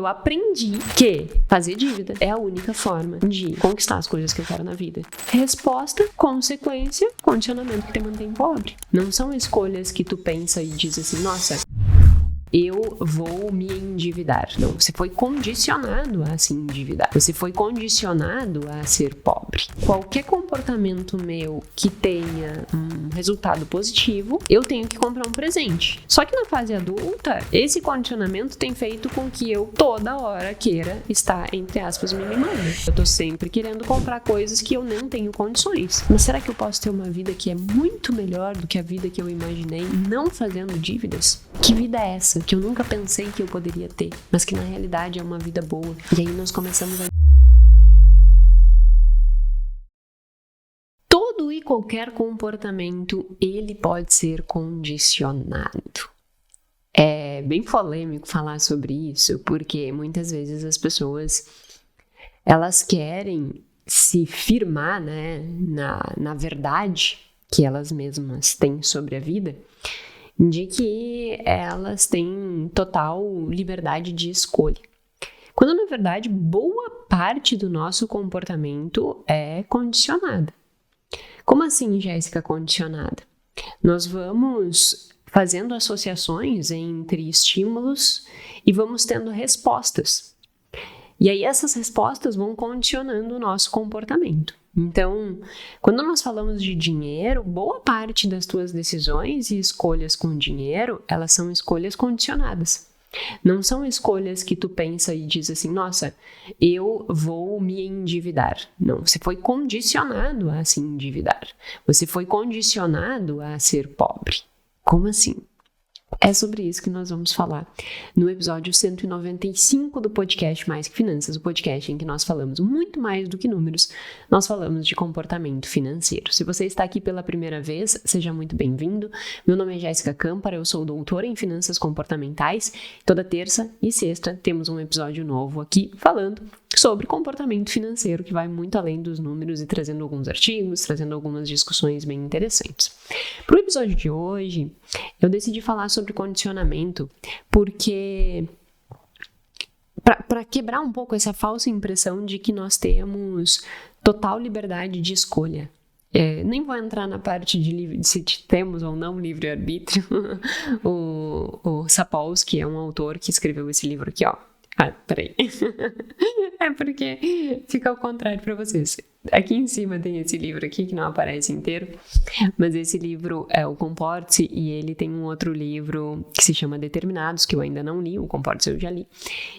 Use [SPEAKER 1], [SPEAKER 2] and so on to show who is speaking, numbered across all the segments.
[SPEAKER 1] Eu aprendi que fazer dívida é a única forma de conquistar as coisas que eu quero na vida. Resposta, consequência, condicionamento que te mantém pobre. Não são escolhas que tu pensa e diz assim, nossa, eu vou me endividar. Não, você foi condicionado a se endividar. Você foi condicionado a ser pobre. Qualquer comportamento meu que tenha um resultado positivo, eu tenho que comprar um presente. Só que na fase adulta, esse condicionamento tem feito com que eu toda hora queira estar, entre aspas, me mimando. Eu tô sempre querendo comprar coisas que eu não tenho condições. Mas será que eu posso ter uma vida que é muito melhor do que a vida que eu imaginei, não fazendo dívidas? Que vida é essa? Que eu nunca pensei que eu poderia ter, mas que na realidade é uma vida boa. E aí nós começamos a... Todo e qualquer comportamento, ele pode ser condicionado. É bem polêmico falar sobre isso, porque muitas vezes as pessoas, elas querem se firmar, né, na verdade que elas mesmas têm sobre a vida, de que elas têm total liberdade de escolha. Quando, na verdade, boa parte do nosso comportamento é condicionada. Como assim, Jéssica, condicionada? Nós vamos fazendo associações entre estímulos e vamos tendo respostas. E aí essas respostas vão condicionando o nosso comportamento. Então, quando nós falamos de dinheiro, boa parte das tuas decisões e escolhas com dinheiro, elas são escolhas condicionadas. Não são escolhas que tu pensa e diz assim, nossa, eu vou me endividar. Não, você foi condicionado a se endividar. Você foi condicionado a ser pobre. Como assim? É sobre isso que nós vamos falar no episódio 195 do podcast Mais que Finanças, o podcast em que nós falamos muito mais do que números, nós falamos de comportamento financeiro. Se você está aqui pela primeira vez, seja muito bem-vindo. Meu nome é Jéssica Câmpara, eu sou doutora em Finanças Comportamentais. Toda terça e sexta temos um episódio novo aqui falando sobre comportamento financeiro, que vai muito além dos números e trazendo alguns artigos, trazendo algumas discussões bem interessantes. Para o episódio de hoje, eu decidi falar sobre condicionamento, porque para quebrar um pouco essa falsa impressão de que nós temos total liberdade de escolha. Nem vou entrar na parte de se temos ou não livre-arbítrio. O Sapolsky é um autor que escreveu esse livro aqui, ó. Ah, peraí. É porque fica ao contrário para vocês. Aqui em cima tem esse livro aqui que não aparece inteiro, mas esse livro é o Comporte-se e ele tem um outro livro que se chama Determinados, que eu ainda não li, o Comporte-se eu já li,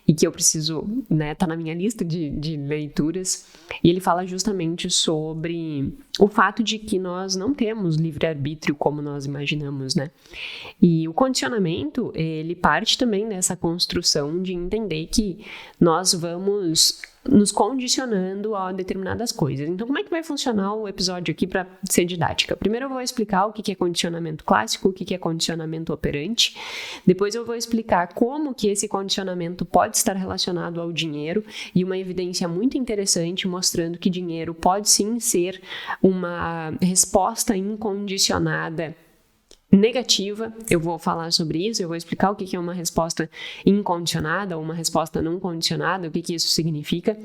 [SPEAKER 1] e que eu preciso, né, tá na minha lista de leituras, e ele fala justamente sobre o fato de que nós não temos livre-arbítrio como nós imaginamos, né? E o condicionamento, ele parte também dessa construção de entender que nós vamos nos condicionando a determinadas coisas. Então, como é que vai funcionar o episódio aqui para ser didática? Primeiro eu vou explicar o que é condicionamento clássico, o que é condicionamento operante. Depois eu vou explicar como que esse condicionamento pode estar relacionado ao dinheiro e uma evidência muito interessante mostrando que dinheiro pode sim ser uma resposta incondicionada negativa. Eu vou falar sobre isso, eu vou explicar o que é uma resposta incondicionada ou uma resposta não condicionada, o que isso significa,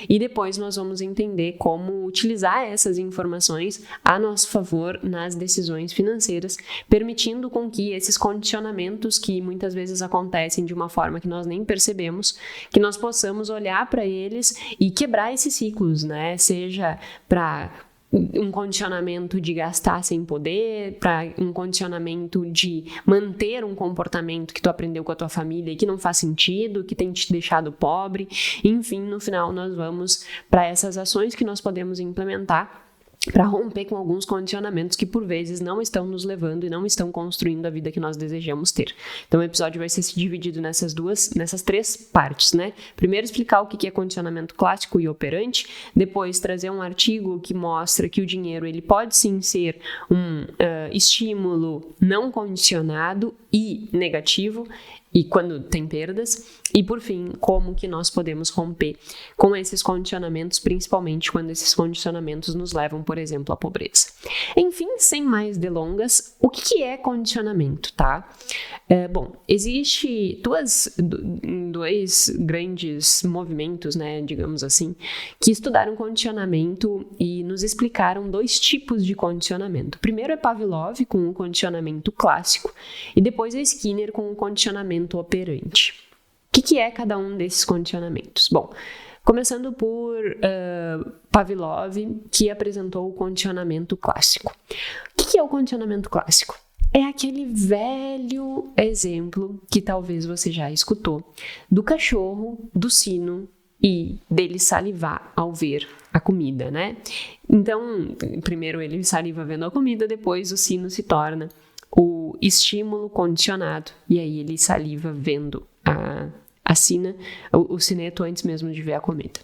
[SPEAKER 1] e depois nós vamos entender como utilizar essas informações a nosso favor nas decisões financeiras, permitindo com que esses condicionamentos que muitas vezes acontecem de uma forma que nós nem percebemos, que nós possamos olhar para eles e quebrar esses ciclos, né? Seja para um condicionamento de gastar sem poder, para um condicionamento de manter um comportamento que tu aprendeu com a tua família e que não faz sentido, que tem te deixado pobre. Enfim, no final nós vamos para essas ações que nós podemos implementar para romper com alguns condicionamentos que por vezes não estão nos levando e não estão construindo a vida que nós desejamos ter. Então o episódio vai ser dividido nessas três partes, né? Primeiro explicar o que é condicionamento clássico e operante, depois trazer um artigo que mostra que o dinheiro ele pode sim ser um estímulo não condicionado e negativo, e quando tem perdas, e por fim, como que nós podemos romper com esses condicionamentos, principalmente quando esses condicionamentos nos levam, por exemplo, à pobreza. Enfim, sem mais delongas, o que é condicionamento, tá? Bom, existe dois grandes movimentos, né, digamos assim, que estudaram condicionamento e nos explicaram 2 tipos de condicionamento. O primeiro é Pavlov, com o condicionamento clássico, e depois é Skinner com o condicionamento operante. O que é cada um desses condicionamentos? Bom, começando por Pavlov, que apresentou o condicionamento clássico. O que é o condicionamento clássico? É aquele velho exemplo que talvez você já escutou do cachorro, do sino e dele salivar ao ver a comida, né? Então, primeiro ele saliva vendo a comida, depois o sino se torna o estímulo condicionado, e aí ele saliva vendo o sineto antes mesmo de ver a comida.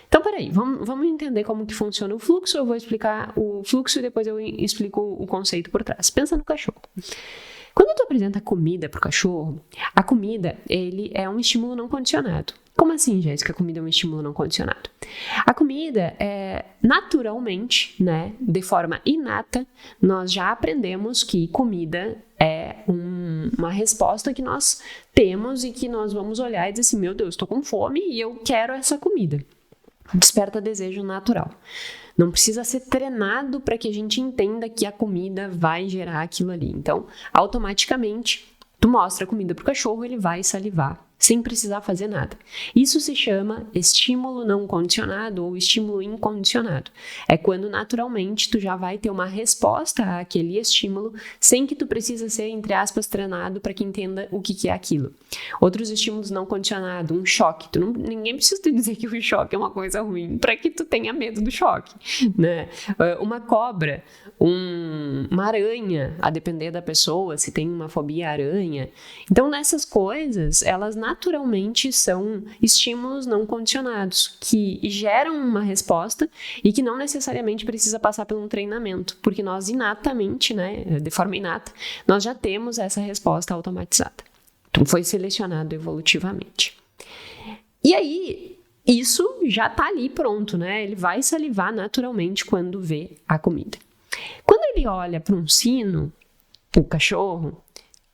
[SPEAKER 1] Então, peraí, vamos entender como que funciona o fluxo. Eu vou explicar o fluxo e depois eu explico o conceito por trás. Pensa no cachorro. Quando tu apresenta comida pro cachorro, a comida, ele é um estímulo não condicionado. Como assim, Jéssica, a comida é um estímulo não condicionado? A comida, naturalmente, né, de forma inata, nós já aprendemos que comida é uma resposta que nós temos e que nós vamos olhar e dizer assim, meu Deus, estou com fome e eu quero essa comida. Desperta desejo natural. Não precisa ser treinado para que a gente entenda que a comida vai gerar aquilo ali. Então, automaticamente, tu mostra a comida pro cachorro, ele vai salivar, sem precisar fazer nada. Isso se chama estímulo não condicionado ou estímulo incondicionado. É quando naturalmente tu já vai ter uma resposta àquele estímulo sem que tu precisa ser, entre aspas, treinado para que entenda o que é aquilo. Outros estímulos não condicionados, um choque. Ninguém precisa te dizer que o choque é uma coisa ruim para que tu tenha medo do choque, né? Uma cobra, uma aranha, a depender da pessoa, se tem uma fobia à aranha. Então, nessas coisas, elas naturalmente são estímulos não condicionados, que geram uma resposta e que não necessariamente precisa passar por um treinamento, porque nós inatamente, né, de forma inata, nós já temos essa resposta automatizada. Então, foi selecionado evolutivamente. E aí, isso já está ali pronto, né? Ele vai salivar naturalmente quando vê a comida. Quando ele olha para um sino, o cachorro,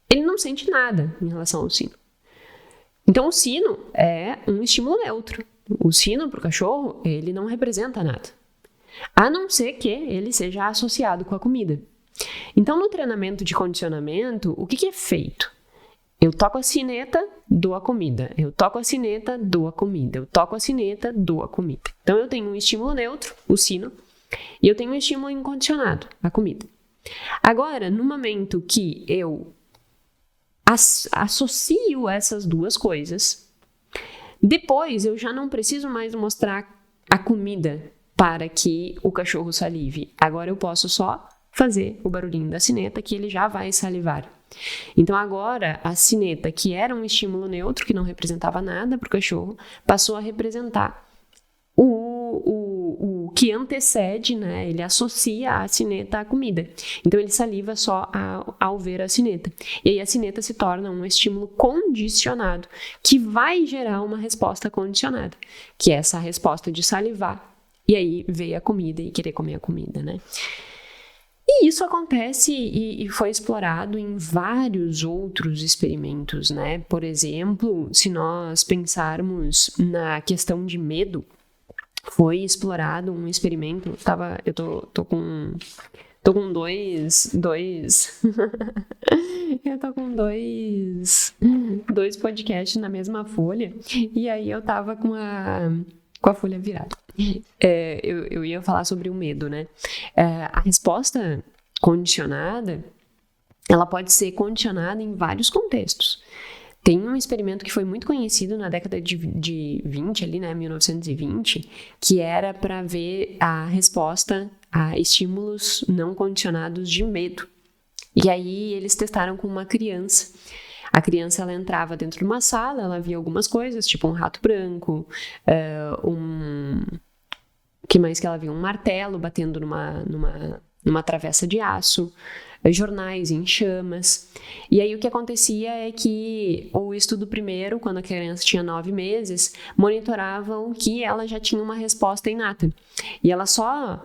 [SPEAKER 1] ele não sente nada em relação ao sino. Então, o sino é um estímulo neutro. O sino para o cachorro, ele não representa nada. A não ser que ele seja associado com a comida. Então, no treinamento de condicionamento, o que é feito? Eu toco a sineta, dou a comida. Eu toco a sineta, dou a comida. Eu toco a sineta, dou a comida. Então, eu tenho um estímulo neutro, o sino, e eu tenho um estímulo incondicionado, a comida. Agora, no momento que eu associo essas duas coisas, depois eu já não preciso mais mostrar a comida para que o cachorro salive. Agora eu posso só fazer o barulhinho da sineta que ele já vai salivar. Então agora a sineta, que era um estímulo neutro, que não representava nada para o cachorro, passou a representar o que antecede, né? Ele associa a sineta à comida. Então ele saliva só ao ver a sineta. E aí a sineta se torna um estímulo condicionado, que vai gerar uma resposta condicionada, que é essa resposta de salivar e aí ver a comida e querer comer a comida, né? E isso acontece e foi explorado em vários outros experimentos, né? Por exemplo, se nós pensarmos na questão de medo, foi explorado um experimento. Eu tô com dois eu tô com dois podcasts na mesma folha, e aí eu tava com a folha virada. Eu ia falar sobre o medo, né? A resposta condicionada, ela pode ser condicionada em vários contextos. Tem um experimento que foi muito conhecido na década de 20, ali, né, 1920, que era para ver a resposta a estímulos não condicionados de medo. E aí eles testaram com uma criança. A criança, ela entrava dentro de uma sala, ela via algumas coisas, tipo um rato branco, que mais que ela via? Um martelo batendo numa travessa de aço, jornais em chamas. E aí o que acontecia é que o estudo primeiro, quando a criança tinha 9 meses, monitoravam que ela já tinha uma resposta inata. E ela só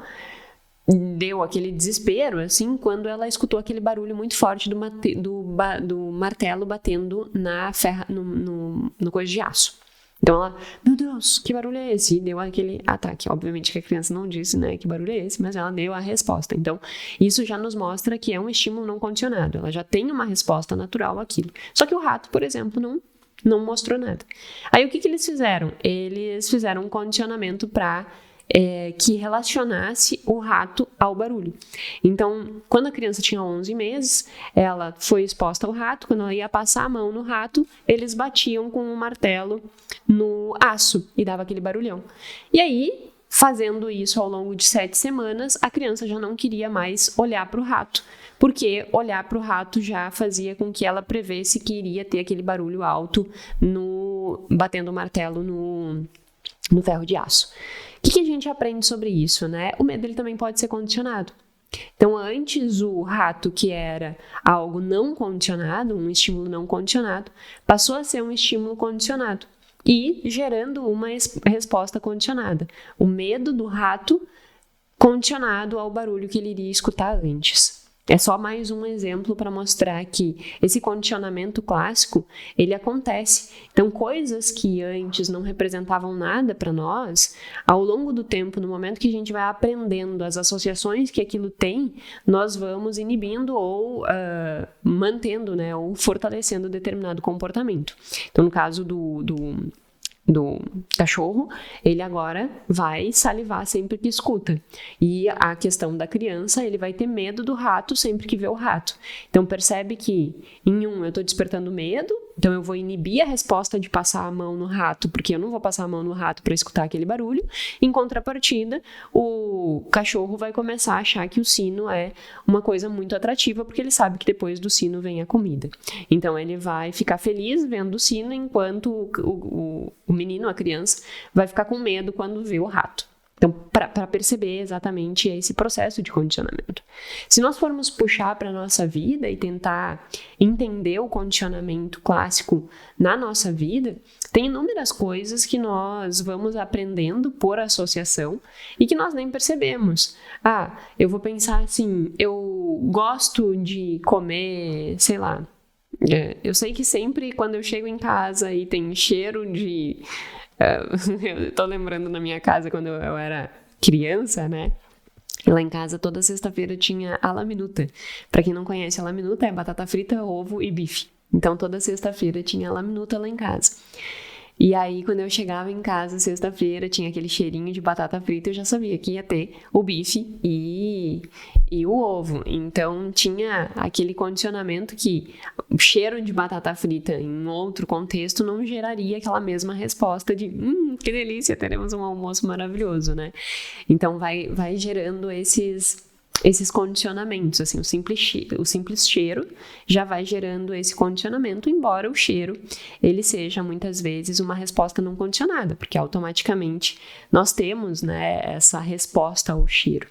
[SPEAKER 1] deu aquele desespero, assim, quando ela escutou aquele barulho muito forte do martelo batendo na ferra, no coisa de aço. Então ela, meu Deus, que barulho é esse? E deu aquele ataque. Obviamente que a criança não disse, né, que barulho é esse, mas ela deu a resposta. Então, isso já nos mostra que é um estímulo não condicionado. Ela já tem uma resposta natural àquilo. Só que o rato, por exemplo, não mostrou nada. Aí o que eles fizeram? Eles fizeram um condicionamento para que relacionasse o rato ao barulho. Então, quando a criança tinha 11 meses, ela foi exposta ao rato. Quando ela ia passar a mão no rato, eles batiam com um martelo no aço e dava aquele barulhão. E aí, fazendo isso ao longo de 7 semanas, a criança já não queria mais olhar para o rato, porque olhar para o rato já fazia com que ela prevesse que iria ter aquele barulho alto batendo o martelo no ferro de aço. O que a gente aprende sobre isso, né? O medo ele também pode ser condicionado. Então, antes o rato, que era algo não condicionado, um estímulo não condicionado, passou a ser um estímulo condicionado e gerando uma resposta condicionada. O medo do rato condicionado ao barulho que ele iria escutar antes. É só mais um exemplo para mostrar que esse condicionamento clássico, ele acontece. Então, coisas que antes não representavam nada para nós, ao longo do tempo, no momento que a gente vai aprendendo as associações que aquilo tem, nós vamos inibindo ou mantendo, né, ou fortalecendo determinado comportamento. Então, no caso do cachorro, ele agora vai salivar sempre que escuta. E a questão da criança, ele vai ter medo do rato sempre que vê o rato. Então percebe que eu estou despertando medo, então eu vou inibir a resposta de passar a mão no rato, porque eu não vou passar a mão no rato para escutar aquele barulho. Em contrapartida, o cachorro vai começar a achar que o sino é uma coisa muito atrativa, porque ele sabe que depois do sino vem a comida. Então ele vai ficar feliz vendo o sino, enquanto o menino, a criança, vai ficar com medo quando vê o rato. Então, para perceber exatamente esse processo de condicionamento. Se nós formos puxar para a nossa vida e tentar entender o condicionamento clássico na nossa vida, tem inúmeras coisas que nós vamos aprendendo por associação e que nós nem percebemos. Eu vou pensar assim, eu gosto de comer, sei lá, eu sei que sempre quando eu chego em casa e tem cheiro de... eu tô lembrando na minha casa quando eu era criança, né? Lá em casa toda sexta-feira tinha a laminuta. Pra quem não conhece, a laminuta é batata frita, ovo e bife. Então toda sexta-feira tinha a laminuta lá em casa. E aí, quando eu chegava em casa, sexta-feira, tinha aquele cheirinho de batata frita, eu já sabia que ia ter o bife e o ovo. Então, tinha aquele condicionamento que o cheiro de batata frita em outro contexto não geraria aquela mesma resposta de que delícia, teremos um almoço maravilhoso, né? Então, vai gerando esses condicionamentos, assim, o simples cheiro já vai gerando esse condicionamento, embora o cheiro, ele seja muitas vezes uma resposta não condicionada, porque automaticamente nós temos, né, essa resposta ao cheiro.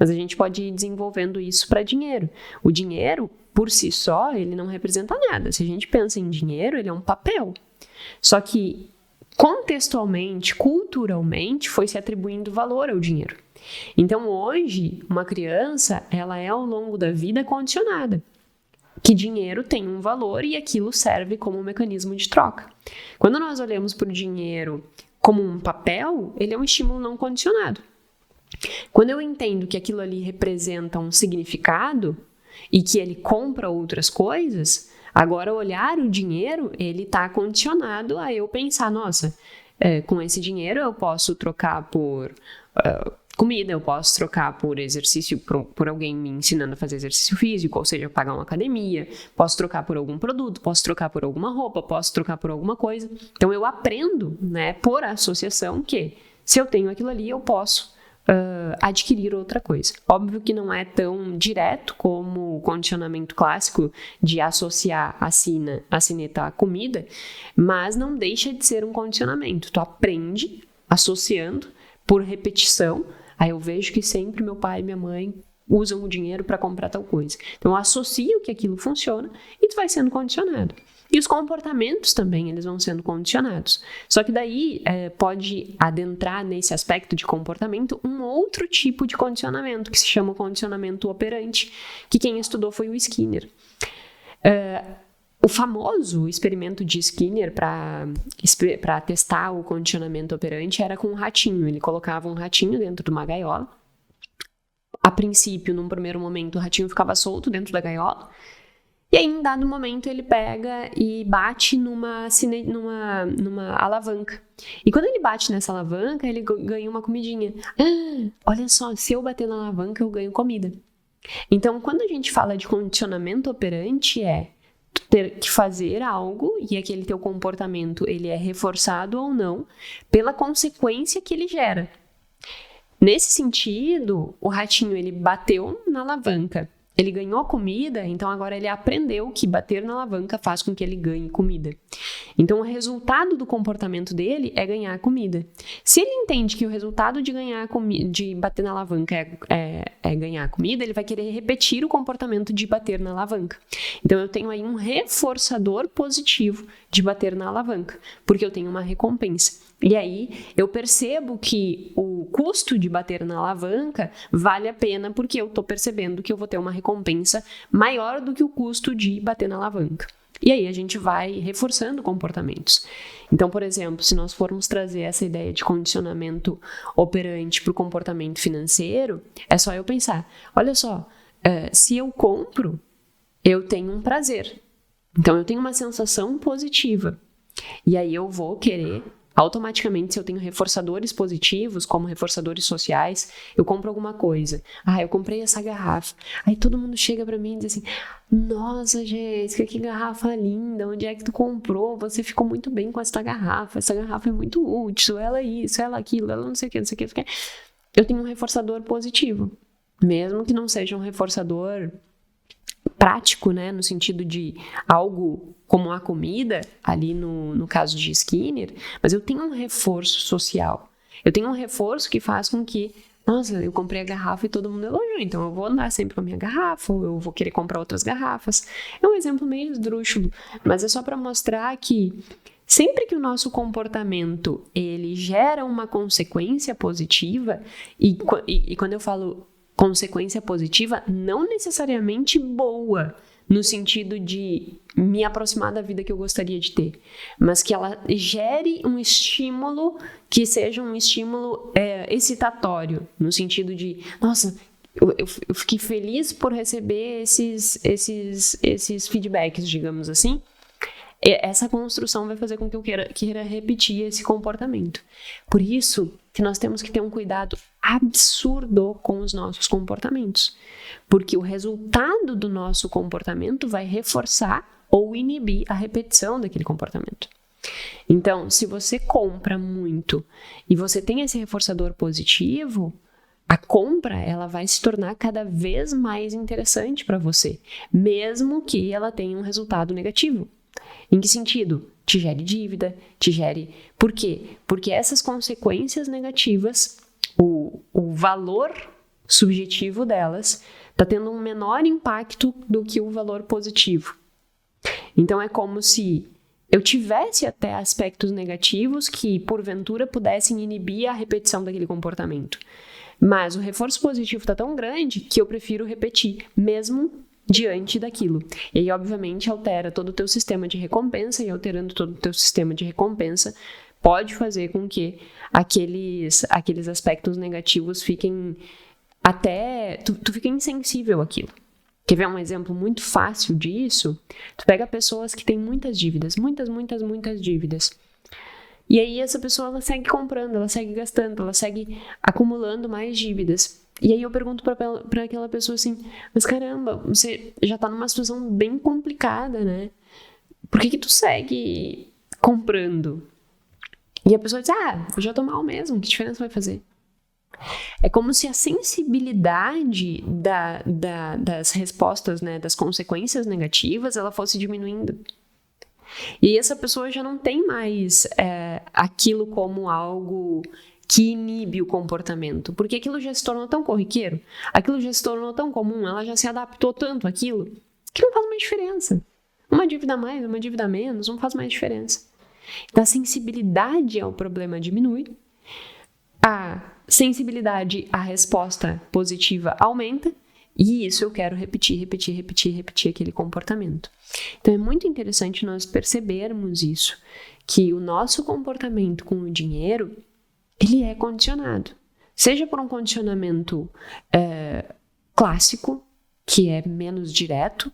[SPEAKER 1] Mas a gente pode ir desenvolvendo isso para dinheiro. O dinheiro, por si só, ele não representa nada. Se a gente pensa em dinheiro, ele é um papel. Só que, contextualmente, culturalmente, foi se atribuindo valor ao dinheiro. Então, hoje, uma criança, ela é ao longo da vida condicionada, que dinheiro tem um valor e aquilo serve como um mecanismo de troca. Quando nós olhamos para o dinheiro como um papel, ele é um estímulo não condicionado. Quando eu entendo que aquilo ali representa um significado e que ele compra outras coisas, agora olhar o dinheiro, ele está condicionado a eu pensar, nossa, com esse dinheiro eu posso trocar por... comida, eu posso trocar por exercício, por alguém me ensinando a fazer exercício físico, ou seja, pagar uma academia, posso trocar por algum produto, posso trocar por alguma roupa, posso trocar por alguma coisa. Então, eu aprendo, né, por associação que se eu tenho aquilo ali, eu posso adquirir outra coisa. Óbvio que não é tão direto como o condicionamento clássico de associar a sineta à comida, mas não deixa de ser um condicionamento. Tu aprende associando por repetição. Aí eu vejo que sempre meu pai e minha mãe usam o dinheiro para comprar tal coisa. Então, eu associo que aquilo funciona e tu vai sendo condicionado. E os comportamentos também, eles vão sendo condicionados. Só que daí pode adentrar nesse aspecto de comportamento um outro tipo de condicionamento, que se chama condicionamento operante, que quem estudou foi o Skinner. O famoso experimento de Skinner para testar o condicionamento operante era com um ratinho. Ele colocava um ratinho dentro de uma gaiola. A princípio, num primeiro momento, o ratinho ficava solto dentro da gaiola. E aí, em dado momento, ele pega e bate numa alavanca. E quando ele bate nessa alavanca, ele ganha uma comidinha. Olha só, se eu bater na alavanca, eu ganho comida. Então, quando a gente fala de condicionamento operante, ter que fazer algo e aquele teu comportamento ele é reforçado ou não pela consequência que ele gera. Nesse sentido, o ratinho ele bateu na alavanca, ele ganhou comida, então agora ele aprendeu que bater na alavanca faz com que ele ganhe comida. Então o resultado do comportamento dele é ganhar comida. Se ele entende que o resultado de bater na alavanca é ganhar comida, ele vai querer repetir o comportamento de bater na alavanca. Então eu tenho aí um reforçador positivo de bater na alavanca, porque eu tenho uma recompensa. E aí eu percebo que o custo de bater na alavanca vale a pena porque eu estou percebendo que eu vou ter uma recompensa maior do que o custo de bater na alavanca. E aí a gente vai reforçando comportamentos. Então, por exemplo, se nós formos trazer essa ideia de condicionamento operante para o comportamento financeiro, é só eu pensar, olha só, se eu compro, eu tenho um prazer. Então eu tenho uma sensação positiva. E aí eu vou querer... Automaticamente, se eu tenho reforçadores positivos, como reforçadores sociais, eu compro alguma coisa. Eu comprei essa garrafa. Aí todo mundo chega pra mim e diz assim, nossa, Jéssica, que garrafa linda, onde é que tu comprou? Você ficou muito bem com essa garrafa é muito útil, ela isso, ela aquilo, ela não sei o que, não sei o que, não sei o que. Eu tenho um reforçador positivo, mesmo que não seja um reforçador prático, né, no sentido de algo como a comida, ali no caso de Skinner, mas eu tenho um reforço social. Eu tenho um reforço que faz com que, nossa, eu comprei a garrafa e todo mundo elogiou, então eu vou andar sempre com a minha garrafa, ou eu vou querer comprar outras garrafas. É um exemplo meio esdrúxulo, mas é só para mostrar que sempre que o nosso comportamento ele gera uma consequência positiva, e quando eu falo consequência positiva, não necessariamente boa, no sentido de me aproximar da vida que eu gostaria de ter, mas que ela gere um estímulo que seja um estímulo excitatório, no sentido de, nossa, eu fiquei feliz por receber esses feedbacks, digamos assim. Essa construção vai fazer com que eu queira repetir esse comportamento. Por isso que nós temos que ter um cuidado absurdo com os nossos comportamentos, porque o resultado do nosso comportamento vai reforçar ou inibir a repetição daquele comportamento. Então, se você compra muito e você tem esse reforçador positivo, a compra ela vai se tornar cada vez mais interessante para você, mesmo que ela tenha um resultado negativo. Em que sentido? Te gere dívida, te gere... Por quê? Porque essas consequências negativas, o valor subjetivo delas, está tendo um menor impacto do que o valor positivo. Então é como se eu tivesse até aspectos negativos que, porventura, pudessem inibir a repetição daquele comportamento. Mas o reforço positivo está tão grande que eu prefiro repetir, mesmo diante daquilo. E aí, obviamente, altera todo o teu sistema de recompensa, e alterando todo o teu sistema de recompensa, pode fazer com que aqueles aspectos negativos fiquem até... Tu fica insensível àquilo. Quer ver um exemplo muito fácil disso? Tu pega pessoas que têm muitas dívidas, muitas dívidas. E aí essa pessoa, ela segue comprando, ela segue gastando, ela segue acumulando mais dívidas. E aí eu pergunto pra aquela pessoa assim, mas caramba, você já tá numa situação bem complicada, né? Por que tu segue comprando? E a pessoa diz, eu já tô mal mesmo, que diferença vai fazer? É como se a sensibilidade das respostas, né, das consequências negativas, ela fosse diminuindo. E essa pessoa já não tem mais aquilo como algo que inibe o comportamento, porque aquilo já se tornou tão corriqueiro, aquilo já se tornou tão comum, ela já se adaptou tanto àquilo, que não faz mais diferença. Uma dívida a mais, uma dívida a menos, não faz mais diferença. Então, a sensibilidade ao problema diminui, a sensibilidade à resposta positiva aumenta, e isso eu quero repetir aquele comportamento. Então, é muito interessante nós percebermos isso, que o nosso comportamento com o dinheiro, ele é condicionado. Seja por um condicionamento clássico, que é menos direto,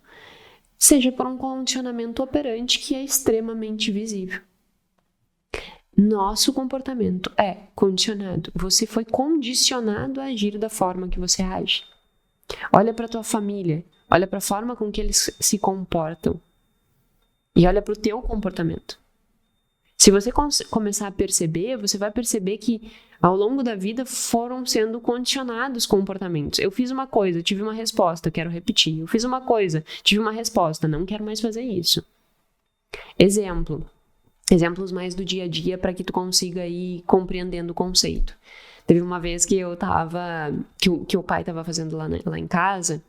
[SPEAKER 1] seja por um condicionamento operante, que é extremamente visível. Nosso comportamento é condicionado. Você foi condicionado a agir da forma que você age. Olha para a tua família, olha para a forma com que eles se comportam e olha para o teu comportamento. Se você começar a perceber, você vai perceber que ao longo da vida foram sendo condicionados comportamentos. Eu fiz uma coisa, tive uma resposta, quero repetir. Eu fiz uma coisa, tive uma resposta, não quero mais fazer isso. Exemplos mais do dia a dia para que tu consiga ir compreendendo o conceito. Teve uma vez que que o pai estava fazendo lá em casa,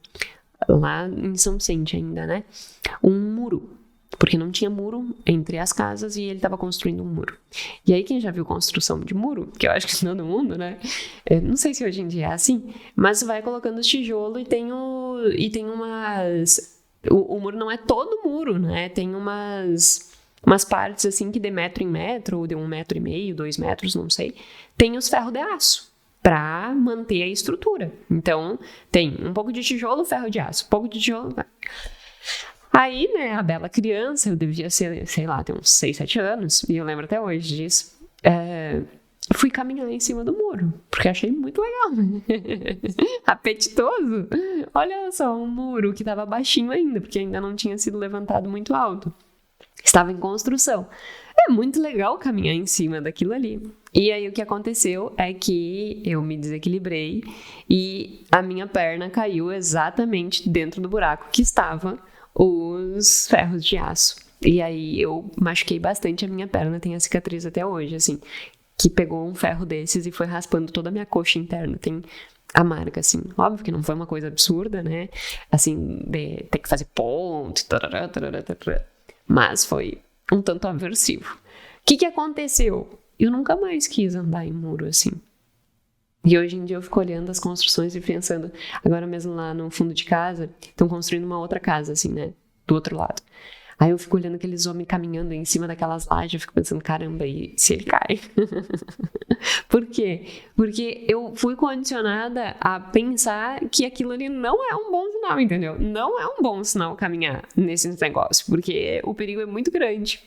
[SPEAKER 1] lá em São Vicente ainda, né? Um muro. Porque não tinha muro entre as casas e ele estava construindo um muro. E aí, quem já viu construção de muro, que eu acho que todo mundo, né? Não sei se hoje em dia é assim, mas vai colocando os tijolos e tem umas... O muro não é todo muro, né? Tem umas partes assim que de metro em metro, ou de 1,5 metro, 2 metros, não sei. Tem os ferros de aço para manter a estrutura. Então, tem um pouco de tijolo, ferro de aço, um pouco de tijolo... Aí, né, a bela criança, eu devia ser, sei lá, ter uns 6, 7 anos, e eu lembro até hoje disso, fui caminhar em cima do muro, porque achei muito legal, apetitoso. Olha só, um muro que estava baixinho ainda, porque ainda não tinha sido levantado muito alto. Estava em construção. É muito legal caminhar em cima daquilo ali. E aí o que aconteceu é que eu me desequilibrei e a minha perna caiu exatamente dentro do buraco que estava os ferros de aço. E aí eu machuquei bastante a minha perna, tem a cicatriz até hoje, assim, que pegou um ferro desses e foi raspando toda a minha coxa interna. Tem a marca, assim. Óbvio que não foi uma coisa absurda, né? Assim, de ter que fazer ponto, mas foi um tanto aversivo. O que aconteceu? Eu nunca mais quis andar em muro assim. E hoje em dia eu fico olhando as construções e pensando, agora mesmo lá no fundo de casa, estão construindo uma outra casa, assim, né? Do outro lado. Aí eu fico olhando aqueles homens caminhando em cima daquelas lajes, eu fico pensando, caramba, e se ele cai? Por quê? Porque eu fui condicionada a pensar que aquilo ali não é um bom sinal, entendeu? Não é um bom sinal caminhar nesses negócios, porque o perigo é muito grande.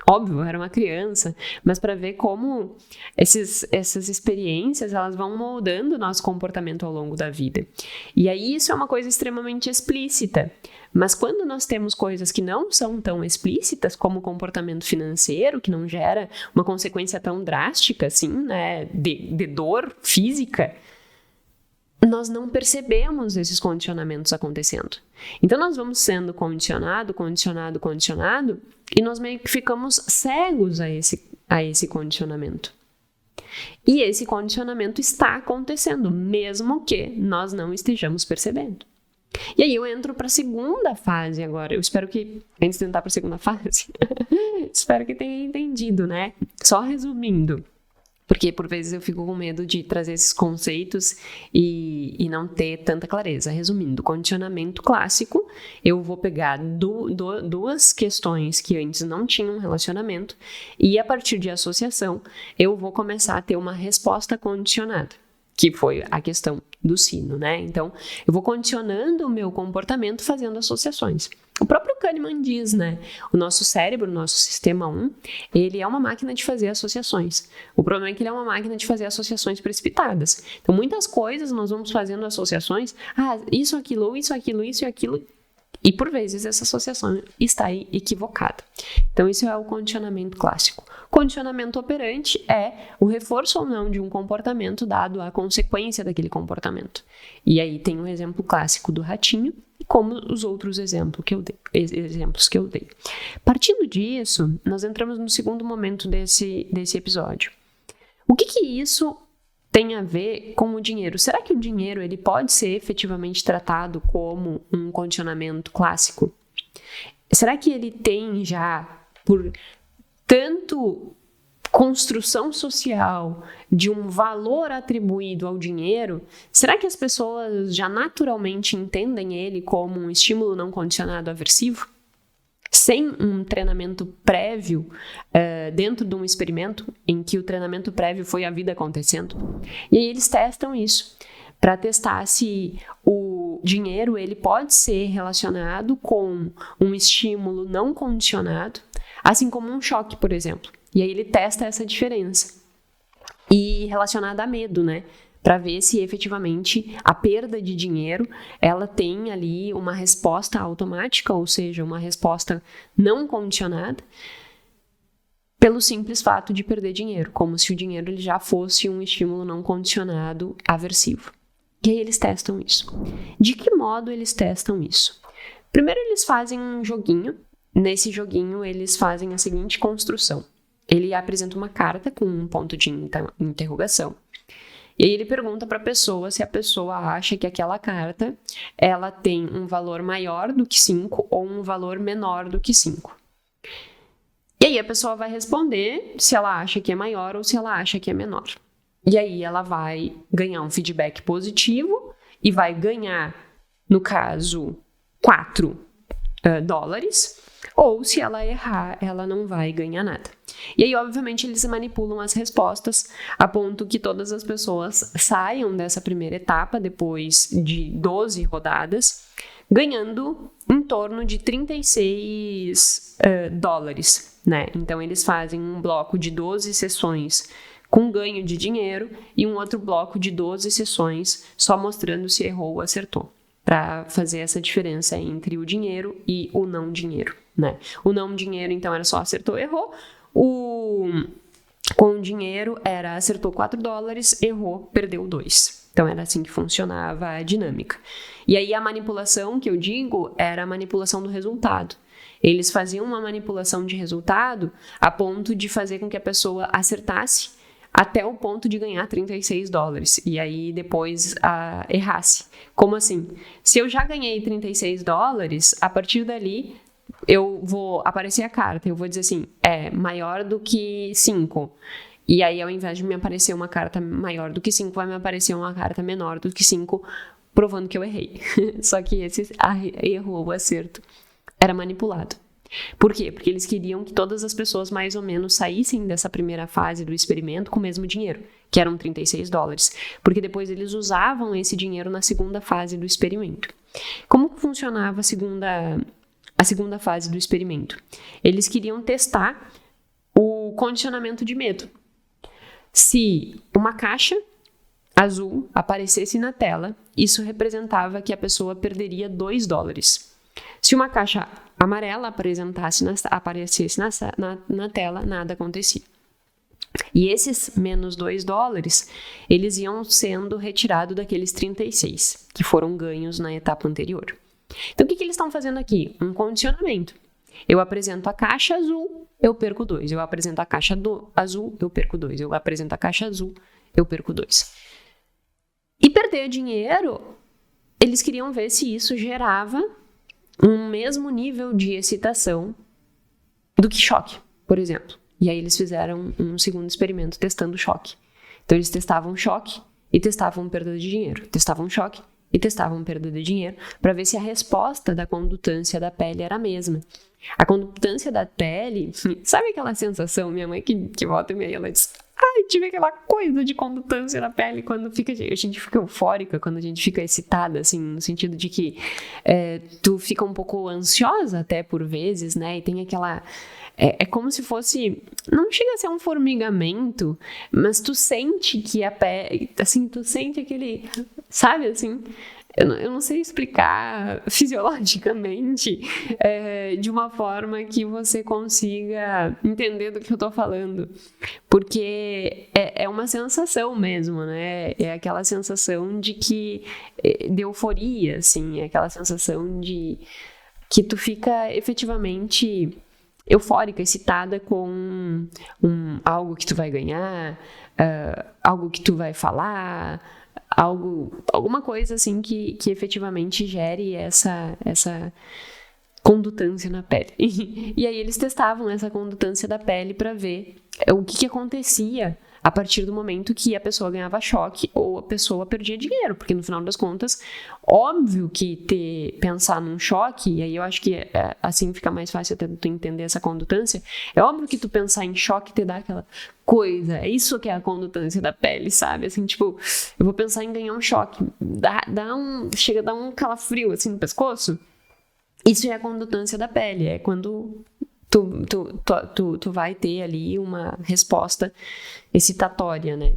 [SPEAKER 1] Óbvio, eu era uma criança, mas para ver como essas experiências elas vão moldando o nosso comportamento ao longo da vida. E aí isso é uma coisa extremamente explícita. Mas quando nós temos coisas que não são tão explícitas, como o comportamento financeiro, que não gera uma consequência tão drástica, assim, né, de dor física, nós não percebemos esses condicionamentos acontecendo. Então, nós vamos sendo condicionado, e nós meio que ficamos cegos a esse condicionamento. E esse condicionamento está acontecendo, mesmo que nós não estejamos percebendo. E aí eu entro para a segunda fase agora. Eu espero que, antes de entrar para a segunda fase, espero que tenha entendido, né? Só resumindo. Porque, por vezes, eu fico com medo de trazer esses conceitos e não ter tanta clareza. Resumindo, condicionamento clássico, eu vou pegar duas questões que antes não tinham relacionamento e, a partir de associação, eu vou começar a ter uma resposta condicionada, que foi a questão do sino, né? Então, eu vou condicionando o meu comportamento fazendo associações. O próprio Kahneman diz, né? O nosso cérebro, o nosso sistema 1, ele é uma máquina de fazer associações. O problema é que ele é uma máquina de fazer associações precipitadas. Então, muitas coisas nós vamos fazendo associações, isso, aquilo, isso, aquilo, isso e aquilo, e por vezes essa associação está aí equivocada. Então, isso é o condicionamento clássico. Condicionamento operante é o reforço ou não de um comportamento dado à consequência daquele comportamento. E aí tem um exemplo clássico do ratinho, como os outros exemplos que eu dei. Partindo disso, nós entramos no segundo momento desse episódio. O que isso tem a ver com o dinheiro. Será que o dinheiro ele pode ser efetivamente tratado como um condicionamento clássico? Será que ele tem já, por tanto construção social de um valor atribuído ao dinheiro, será que as pessoas já naturalmente entendem ele como um estímulo não condicionado aversivo? Sem um treinamento prévio dentro de um experimento em que o treinamento prévio foi a vida acontecendo. E aí eles testam isso para testar se o dinheiro ele pode ser relacionado com um estímulo não condicionado, assim como um choque, por exemplo. E aí ele testa essa diferença. E relacionada a medo, né? Para ver se efetivamente a perda de dinheiro, ela tem ali uma resposta automática, ou seja, uma resposta não condicionada, pelo simples fato de perder dinheiro, como se o dinheiro ele já fosse um estímulo não condicionado aversivo. E aí eles testam isso. De que modo eles testam isso? Primeiro eles fazem um joguinho. Nesse joguinho eles fazem a seguinte construção. Ele apresenta uma carta com um ponto de interrogação. E aí ele pergunta para a pessoa se a pessoa acha que aquela carta ela tem um valor maior do que 5 ou um valor menor do que 5. E aí a pessoa vai responder se ela acha que é maior ou se ela acha que é menor. E aí ela vai ganhar um feedback positivo e vai ganhar, no caso, $4. Ou se ela errar, ela não vai ganhar nada. E aí, obviamente, eles manipulam as respostas a ponto que todas as pessoas saiam dessa primeira etapa, depois de 12 rodadas, ganhando em torno de $36, né? Então, eles fazem um bloco de 12 sessões com ganho de dinheiro e um outro bloco de 12 sessões só mostrando se errou ou acertou, para fazer essa diferença entre o dinheiro e o não dinheiro, né? O não dinheiro, então, era só acertou, errou. Com o dinheiro era acertou $4, errou, perdeu 2. Então era assim que funcionava a dinâmica. E aí a manipulação que eu digo era a manipulação do resultado. Eles faziam uma manipulação de resultado a ponto de fazer com que a pessoa acertasse até o ponto de ganhar $36 e aí depois errasse. Como assim? Se eu já ganhei $36, a partir dali eu vou aparecer a carta, eu vou dizer assim, é maior do que 5. E aí, ao invés de me aparecer uma carta maior do que 5, vai me aparecer uma carta menor do que 5, provando que eu errei. Só que esse erro ou acerto era manipulado. Por quê? Porque eles queriam que todas as pessoas mais ou menos saíssem dessa primeira fase do experimento com o mesmo dinheiro, que eram $36. Porque depois eles usavam esse dinheiro na segunda fase do experimento. Como funcionava a segunda fase do experimento? Eles queriam testar o condicionamento de medo. Se uma caixa azul aparecesse na tela, isso representava que a pessoa perderia $2. Se uma caixa amarela aparecesse na tela, nada acontecia. E esses menos $2, eles iam sendo retirados daqueles 36, que foram ganhos na etapa anterior. Então, o que eles estão fazendo aqui? Um condicionamento. Eu apresento a caixa azul, eu perco 2. Eu apresento a caixa azul, eu perco 2. Eu apresento a caixa azul, eu perco 2. E perder dinheiro, eles queriam ver se isso gerava um mesmo nível de excitação do que choque, por exemplo. E aí eles fizeram um segundo experimento testando choque. Então, eles testavam choque e testavam perda de dinheiro. Testavam choque e testavam perda de dinheiro para ver se a resposta da condutância da pele era a mesma. A condutância da pele, sabe aquela sensação? Minha mãe que volta e meia, ela diz, tive aquela coisa de condutância na pele quando a gente fica eufórica, quando a gente fica excitada, assim, no sentido de que tu fica um pouco ansiosa até por vezes, né? E tem aquela... É como se fosse... Não chega a ser um formigamento, mas tu sente que a pele... Assim, tu sente aquele... Sabe, assim... Eu não sei explicar fisiologicamente de uma forma que você consiga entender do que eu tô falando. Porque é uma sensação mesmo, né? É aquela sensação de euforia, assim. É aquela sensação de que tu fica efetivamente eufórica, excitada com algo que tu vai ganhar, algo que tu vai falar, alguma coisa assim que efetivamente gere essa condutância na pele. E aí eles testavam essa condutância da pele para ver o que acontecia a partir do momento que a pessoa ganhava choque ou a pessoa perdia dinheiro, porque no final das contas, óbvio que pensar num choque, e aí eu acho que assim fica mais fácil até tu entender essa condutância, é óbvio que tu pensar em choque te dá aquela coisa, é isso que é a condutância da pele, sabe? Assim, tipo, eu vou pensar em ganhar um choque, chega a dar um calafrio assim no pescoço. Isso é a condutância da pele, é quando tu vai ter ali uma resposta excitatória, né?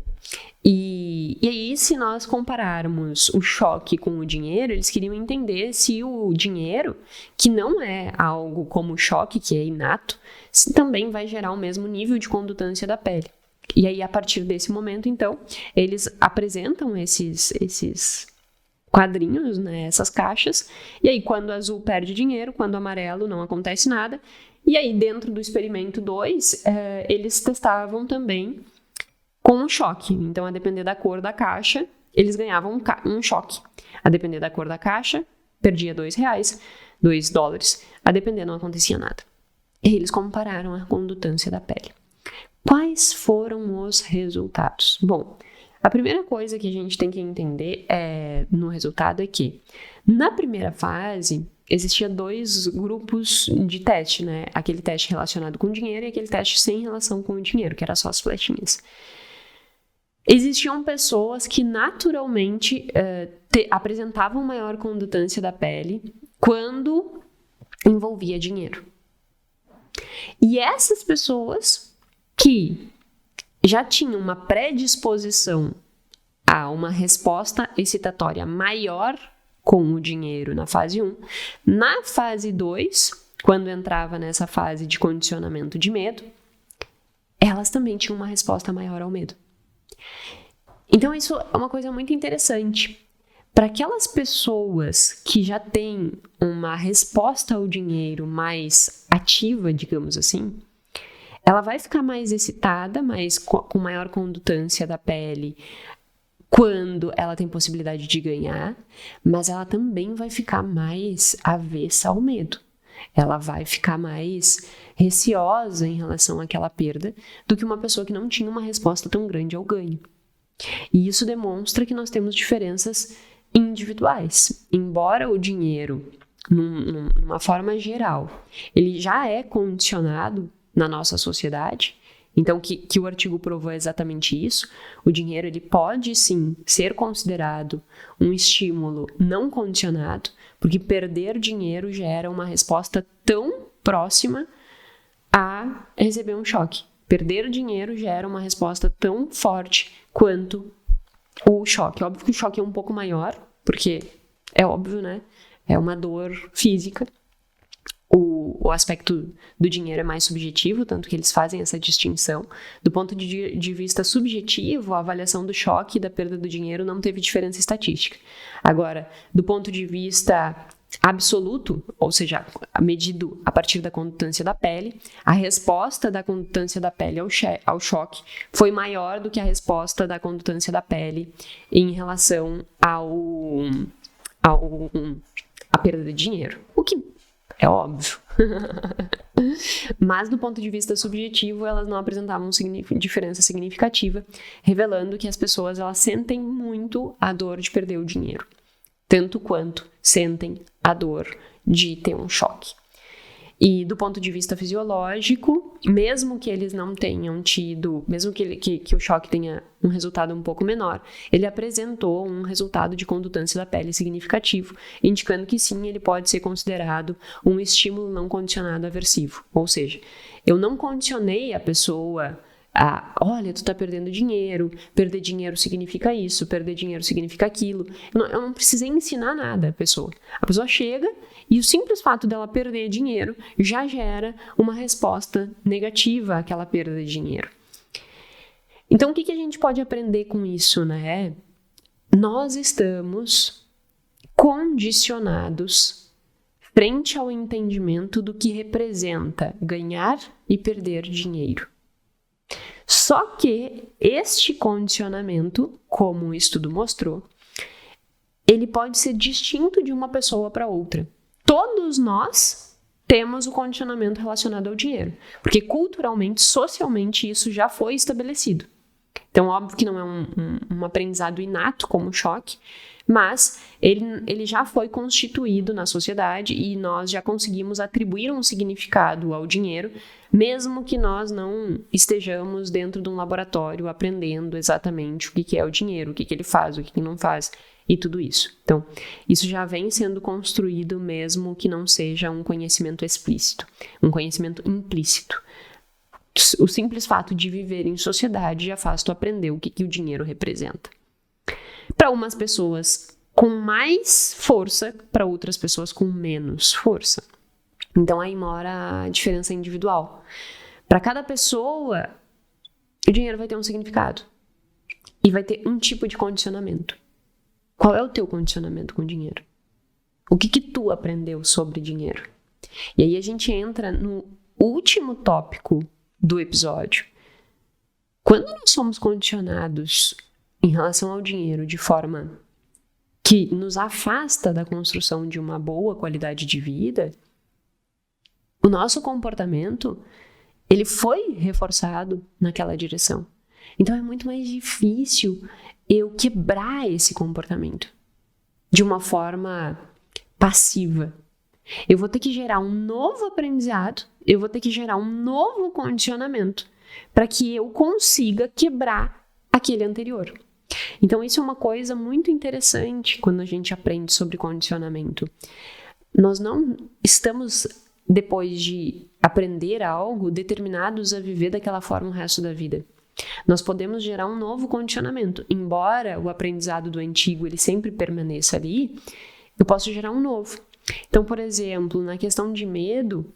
[SPEAKER 1] E aí, se nós compararmos o choque com o dinheiro, eles queriam entender se o dinheiro, que não é algo como o choque, que é inato, se também vai gerar o mesmo nível de condutância da pele. E aí, a partir desse momento, então, eles apresentam esses quadrinhos, né, essas caixas, e aí quando o azul perde dinheiro, quando o amarelo não acontece nada, e aí dentro do experimento 2, eles testavam também com um choque, então a depender da cor da caixa, eles ganhavam um choque, a depender da cor da caixa, perdia $2, $2, a depender não acontecia nada. E eles compararam a condutância da pele. Quais foram os resultados? Bom, a primeira coisa que a gente tem que entender no resultado é que, na primeira fase, existia 2 grupos de teste, né? Aquele teste relacionado com o dinheiro e aquele teste sem relação com o dinheiro, que era só as flechinhas. Existiam pessoas que naturalmente apresentavam maior condutância da pele quando envolvia dinheiro. E essas pessoas que já tinham uma predisposição a uma resposta excitatória maior com o dinheiro na fase 1. Na fase 2, quando entrava nessa fase de condicionamento de medo, elas também tinham uma resposta maior ao medo. Então isso é uma coisa muito interessante. Para aquelas pessoas que já têm uma resposta ao dinheiro mais ativa, digamos assim, ela vai ficar mais excitada, com maior condutância da pele quando ela tem possibilidade de ganhar, mas ela também vai ficar mais avessa ao medo. Ela vai ficar mais receosa em relação àquela perda do que uma pessoa que não tinha uma resposta tão grande ao ganho. E isso demonstra que nós temos diferenças individuais. Embora o dinheiro, numa forma geral, ele já é condicionado na nossa sociedade, então que o artigo provou exatamente isso. O dinheiro ele pode sim ser considerado um estímulo não condicionado, porque perder dinheiro gera uma resposta tão próxima a receber um choque. Perder dinheiro gera uma resposta tão forte quanto o choque. Óbvio que o choque é um pouco maior, porque é óbvio, né? É uma dor física. O aspecto do dinheiro é mais subjetivo, tanto que eles fazem essa distinção. Do ponto de vista subjetivo, a avaliação do choque e da perda do dinheiro não teve diferença estatística. Agora, do ponto de vista absoluto, ou seja, medido a partir da condutância da pele, a resposta da condutância da pele ao choque foi maior do que a resposta da condutância da pele em relação à perda de dinheiro. O que é óbvio. Mas do ponto de vista subjetivo, elas não apresentavam diferença significativa, revelando que as pessoas elas sentem muito a dor de perder o dinheiro, tanto quanto sentem a dor de ter um choque. E do ponto de vista fisiológico, mesmo que eles não tenham tido, mesmo que o choque tenha um resultado um pouco menor, ele apresentou um resultado de condutância da pele significativo, indicando que sim, ele pode ser considerado um estímulo não condicionado aversivo. Ou seja, eu não condicionei a pessoa olha, tu tá perdendo dinheiro, perder dinheiro significa isso, perder dinheiro significa aquilo. Eu não precisei ensinar nada à pessoa. A pessoa chega e o simples fato dela perder dinheiro já gera uma resposta negativa àquela perda de dinheiro. Então, o que a gente pode aprender com isso, né? Nós estamos condicionados frente ao entendimento do que representa ganhar e perder dinheiro. Só que este condicionamento, como o estudo mostrou, ele pode ser distinto de uma pessoa para outra. Todos nós temos o condicionamento relacionado ao dinheiro, porque culturalmente, socialmente, isso já foi estabelecido. Então, óbvio que não é um aprendizado inato como o choque, mas ele já foi constituído na sociedade e nós já conseguimos atribuir um significado ao dinheiro, mesmo que nós não estejamos dentro de um laboratório aprendendo exatamente o que é o dinheiro, o que ele faz, o que não faz e tudo isso. Então, isso já vem sendo construído mesmo que não seja um conhecimento explícito, um conhecimento implícito. O simples fato de viver em sociedade já faz tu aprender o que o dinheiro representa. Para umas pessoas com mais força, para outras pessoas com menos força. Então aí mora a diferença individual. Para cada pessoa, o dinheiro vai ter um significado e vai ter um tipo de condicionamento. Qual é o teu condicionamento com o dinheiro? O que tu aprendeu sobre dinheiro? E aí a gente entra no último tópico do episódio. Quando nós somos condicionados em relação ao dinheiro de forma que nos afasta da construção de uma boa qualidade de vida, o nosso comportamento, ele foi reforçado naquela direção. Então é muito mais difícil eu quebrar esse comportamento de uma forma passiva. Eu vou ter que gerar um novo aprendizado, eu vou ter que gerar um novo condicionamento para que eu consiga quebrar aquele anterior. Então isso é uma coisa muito interessante quando a gente aprende sobre condicionamento. Nós não estamos, depois de aprender algo, determinados a viver daquela forma o resto da vida. Nós podemos gerar um novo condicionamento. Embora o aprendizado do antigo ele sempre permaneça ali, eu posso gerar um novo. Então, por exemplo, na questão de medo,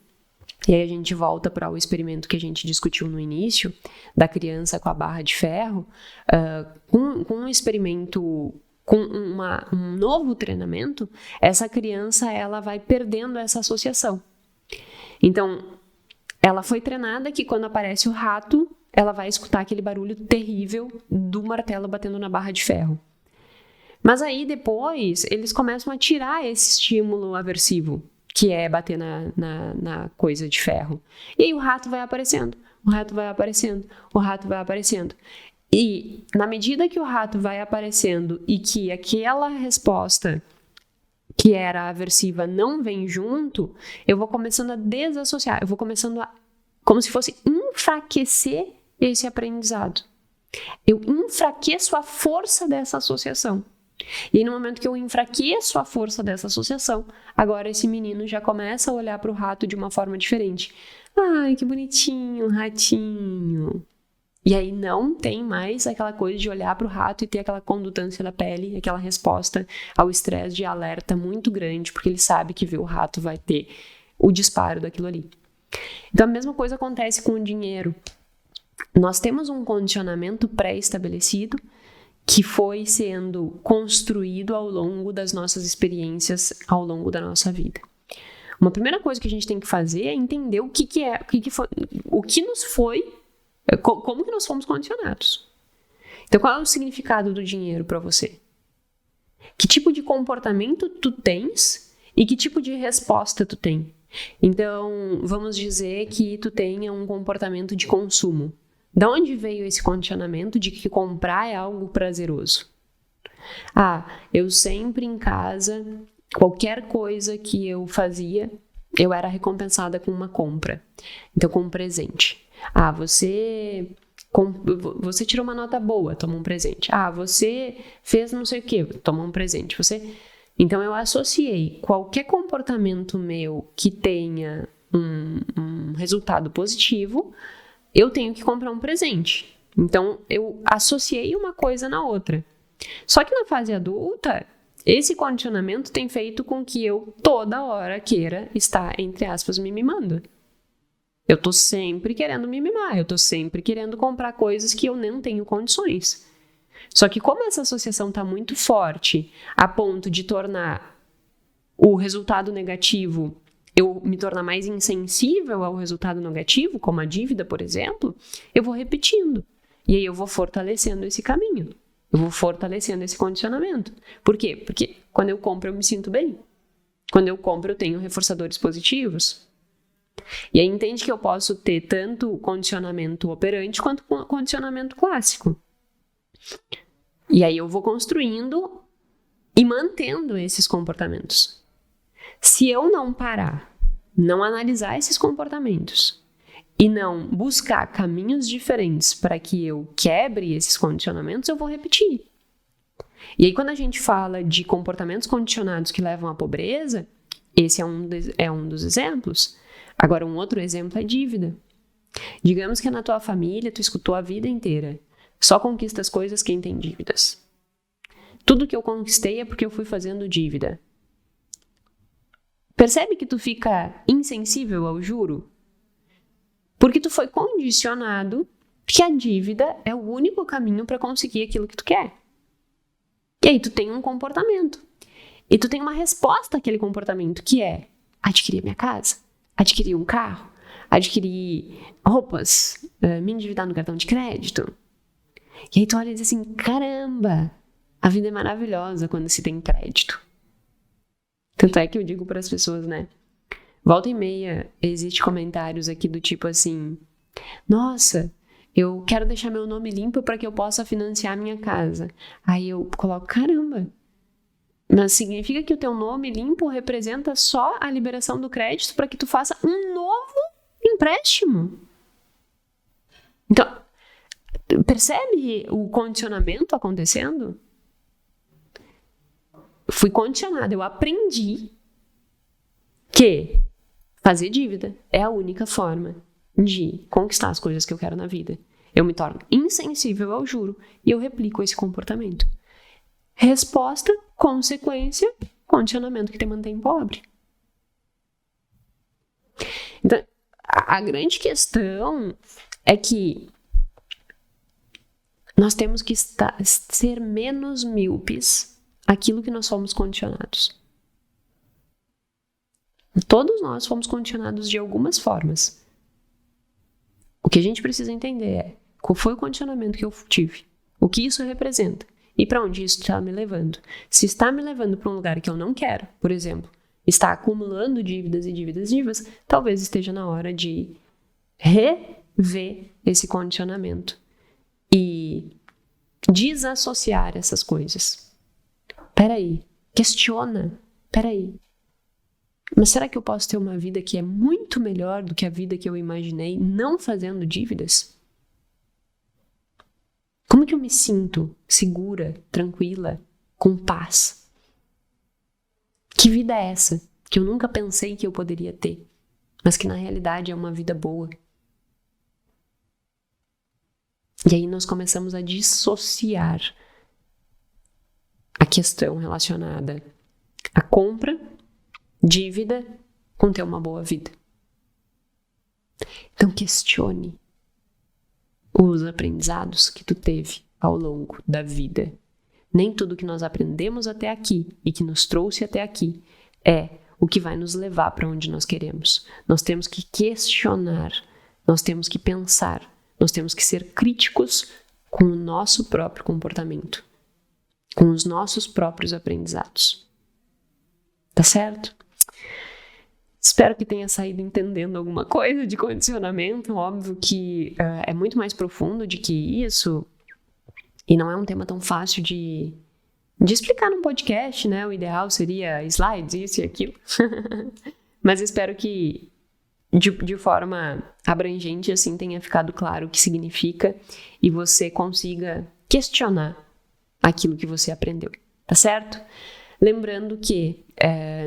[SPEAKER 1] e aí a gente volta para o experimento que a gente discutiu no início, da criança com a barra de ferro, com um experimento, com um novo treinamento, essa criança ela vai perdendo essa associação. Então, ela foi treinada que quando aparece o rato, ela vai escutar aquele barulho terrível do martelo batendo na barra de ferro. Mas aí depois eles começam a tirar esse estímulo aversivo, que é bater na coisa de ferro. E aí o rato vai aparecendo, o rato vai aparecendo, o rato vai aparecendo. E na medida que o rato vai aparecendo e que aquela resposta que era aversiva não vem junto, eu vou começando a desassociar, eu vou começando a, como se fosse enfraquecer esse aprendizado. Eu enfraqueço a força dessa associação. E aí, no momento que eu enfraqueço a força dessa associação, agora esse menino já começa a olhar para o rato de uma forma diferente. Ai, que bonitinho, ratinho. E aí não tem mais aquela coisa de olhar para o rato e ter aquela condutância da pele, aquela resposta ao estresse de alerta muito grande, porque ele sabe que ver o rato vai ter o disparo daquilo ali. Então a mesma coisa acontece com o dinheiro. Nós temos um condicionamento pré-estabelecido que foi sendo construído ao longo das nossas experiências, ao longo da nossa vida. Uma primeira coisa que a gente tem que fazer é entender o que foi, o que nos foi, como que nós fomos condicionados. Então, qual é o significado do dinheiro para você? Que tipo de comportamento tu tens e que tipo de resposta tu tem? Então, vamos dizer que tu tenha um comportamento de consumo. Da onde veio esse condicionamento de que comprar é algo prazeroso? Eu sempre em casa, qualquer coisa que eu fazia, eu era recompensada com uma compra. Então, com um presente. Você tirou uma nota boa, toma um presente. Você fez não sei o que, toma um presente. Então, eu associei qualquer comportamento meu que tenha um resultado positivo, eu tenho que comprar um presente. Então, eu associei uma coisa na outra. Só que na fase adulta, esse condicionamento tem feito com que eu toda hora queira estar, entre aspas, me mimando. Eu tô sempre querendo me mimar, eu tô sempre querendo comprar coisas que eu não tenho condições. Só que como essa associação tá muito forte, a ponto de tornar o resultado negativo, eu me tornar mais insensível ao resultado negativo, como a dívida, por exemplo, eu vou repetindo. E aí eu vou fortalecendo esse caminho. Eu vou fortalecendo esse condicionamento. Por quê? Porque quando eu compro, eu me sinto bem. Quando eu compro, eu tenho reforçadores positivos. E aí entende que eu posso ter tanto condicionamento operante quanto condicionamento clássico. E aí eu vou construindo e mantendo esses comportamentos. Se eu não parar, não analisar esses comportamentos e não buscar caminhos diferentes para que eu quebre esses condicionamentos, eu vou repetir. E aí quando a gente fala de comportamentos condicionados que levam à pobreza, esse é um dos exemplos. Agora, um outro exemplo é dívida. Digamos que na tua família tu escutou a vida inteira: só conquista as coisas quem tem dívidas. Tudo que eu conquistei é porque eu fui fazendo dívida. Percebe que tu fica insensível ao juro? Porque tu foi condicionado que a dívida é o único caminho para conseguir aquilo que tu quer. E aí tu tem um comportamento. E tu tem uma resposta àquele comportamento, que é adquirir minha casa, adquirir um carro, adquirir roupas, me endividar no cartão de crédito. E aí tu olha e diz assim: caramba, a vida é maravilhosa quando se tem crédito. Tanto é que eu digo para as pessoas, né? Volta e meia, existe comentários aqui do tipo assim: nossa, eu quero deixar meu nome limpo para que eu possa financiar minha casa. Aí eu coloco: caramba, mas significa que o teu nome limpo representa só a liberação do crédito para que tu faça um novo empréstimo. Então, percebe o condicionamento acontecendo? Fui condicionada, eu aprendi que fazer dívida é a única forma de conquistar as coisas que eu quero na vida. Eu me torno insensível ao juro e eu replico esse comportamento. Resposta, consequência, condicionamento que te mantém pobre. Então, a grande questão é que nós temos que ser menos míopes àquilo que nós fomos condicionados. Todos nós fomos condicionados de algumas formas. O que a gente precisa entender é qual foi o condicionamento que eu tive, o que isso representa e para onde isso está me levando. Se está me levando para um lugar que eu não quero, por exemplo, está acumulando dívidas e dívidas, talvez esteja na hora de rever esse condicionamento e desassociar essas coisas. Peraí, questiona, peraí. Mas será que eu posso ter uma vida que é muito melhor do que a vida que eu imaginei, não fazendo dívidas? Como que eu me sinto segura, tranquila, com paz? Que vida é essa que eu nunca pensei que eu poderia ter, mas que na realidade é uma vida boa? E aí nós começamos a dissociar a questão relacionada à compra, dívida, com ter uma boa vida. Então questione os aprendizados que tu teve ao longo da vida. Nem tudo que nós aprendemos até aqui e que nos trouxe até aqui é o que vai nos levar para onde nós queremos. Nós temos que questionar, nós temos que pensar, nós temos que ser críticos com o nosso próprio comportamento, com os nossos próprios aprendizados. Tá certo? Espero que tenha saído entendendo alguma coisa de condicionamento. Óbvio que é muito mais profundo do que isso e não é um tema tão fácil de explicar num podcast, né? O ideal seria slides, isso e aquilo. Mas espero que de forma abrangente assim tenha ficado claro o que significa e você consiga questionar aquilo que você aprendeu, tá certo? Lembrando que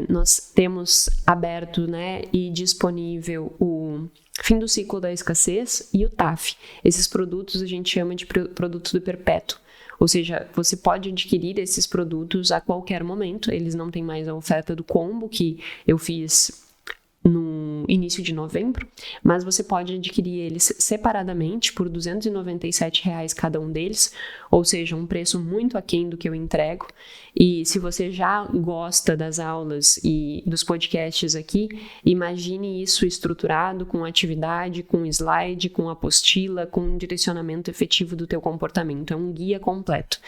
[SPEAKER 1] nós temos aberto, né, e disponível o Fim do Ciclo da Escassez e o TAF. Esses produtos a gente chama de produtos do perpétuo. Ou seja, você pode adquirir esses produtos a qualquer momento. Eles não têm mais a oferta do combo que eu fiz no início de novembro, mas você pode adquirir eles separadamente por R$ 297 cada um deles, ou seja, um preço muito aquém do que eu entrego. E se você já gosta das aulas e dos podcasts aqui, imagine isso estruturado com atividade, com slide, com apostila, com um direcionamento efetivo do teu comportamento. É um guia completo.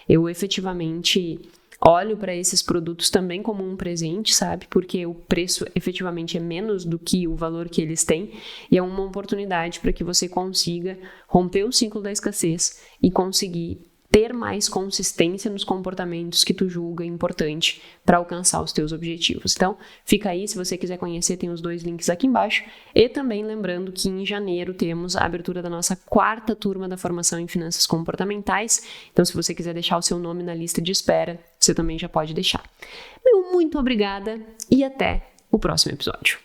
[SPEAKER 1] Eu efetivamente olho para esses produtos também como um presente, sabe? Porque o preço efetivamente é menos do que o valor que eles têm e é uma oportunidade para que você consiga romper o ciclo da escassez e conseguir ter mais consistência nos comportamentos que tu julga importante para alcançar os teus objetivos. Então, fica aí, se você quiser conhecer, tem os 2 links aqui embaixo. E também lembrando que em janeiro temos a abertura da nossa 4ª turma da formação em finanças comportamentais. Então, se você quiser deixar o seu nome na lista de espera, você também já pode deixar. Muito obrigada e até o próximo episódio.